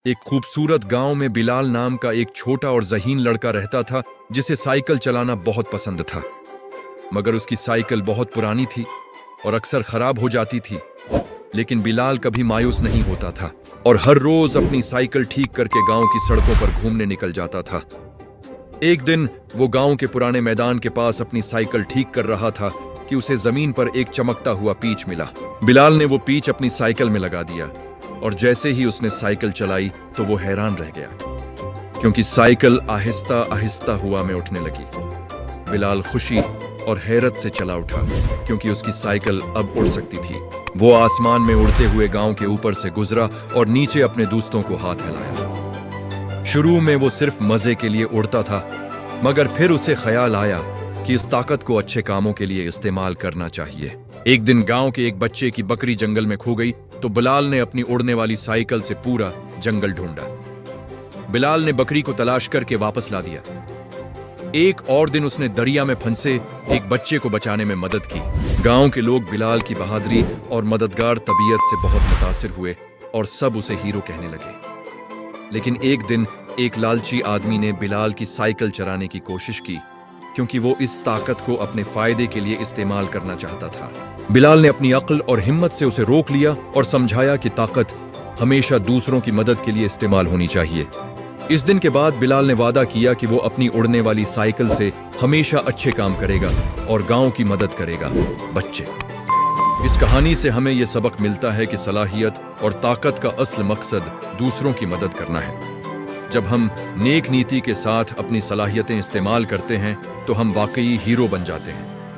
एक खूबसूरत गांव में बिलाल नाम का एक छोटा और ज़हीन लड़का रहता था जिसे साइकिल चलाना बहुत पसंद था। मगर उसकी साइकिल बहुत पुरानी थी और अक्सर खराब हो जाती थी। लेकिन बिलाल कभी मायूस नहीं होता था और हर रोज अपनी साइकिल ठीक करके गांव की सड़कों पर घूमने निकल जाता था। एक दिन वो गांव के पुराने मैदान के पास अपनी साइकिल ठीक कर रहा था कि उसे जमीन पर एक चमकता हुआ पीच मिला। बिलाल ने वो पीच अपनी साइकिल में लगा दिया और जैसे ही उसने साइकिल चलाई तो वो हैरान रह गया, क्योंकि साइकिल आहिस्ता आहिस्ता हवा में उठने लगी। बिलाल खुशी और हैरत से चला उठा, क्योंकि उसकी साइकिल अब उड़ सकती थी। वो आसमान में उड़ते हुए गांव के ऊपर से गुजरा और नीचे अपने दोस्तों को हाथ हिलाया। शुरू में वो सिर्फ मजे के लिए उड़ता था, मगर फिर उसे ख्याल आया कि इस ताकत को अच्छे कामों के लिए इस्तेमाल करना चाहिए। एक दिन गांव के एक बच्चे की बकरी जंगल में खो गई तो बिलाल ने अपनी उड़ने वाली साइकिल से पूरा जंगल ढूंढा। बिलाल ने बकरी को तलाश करके वापस ला दिया। एक और दिन उसने दरिया में फंसे एक बच्चे को बचाने में मदद की। गांव के लोग बिलाल की बहादुरी और मददगार तबीयत से बहुत मुतासिर हुए और सब उसे हीरो कहने लगे। लेकिन एक दिन एक लालची आदमी ने बिलाल की साइकिल चराने की कोशिश की, क्योंकि वो इस ताकत को अपने फायदे के लिए इस्तेमाल करना चाहता था। बिलाल ने अपनी अक्ल और हिम्मत से उसे रोक लिया और समझाया कि ताकत हमेशा दूसरों की मदद के लिए इस्तेमाल होनी चाहिए। इस दिन के बाद बिलाल ने वादा किया कि वो अपनी उड़ने वाली साइकिल से हमेशा अच्छे काम करेगा और गांव की मदद करेगा। बच्चे, इस कहानी से हमें यह सबक मिलता है कि सलाहियत और ताकत का असल मकसद दूसरों की मदद करना है। जब हम नेक नीति के साथ अपनी सलाहियतें इस्तेमाल करते हैं तो हम वाकई हीरो बन जाते हैं।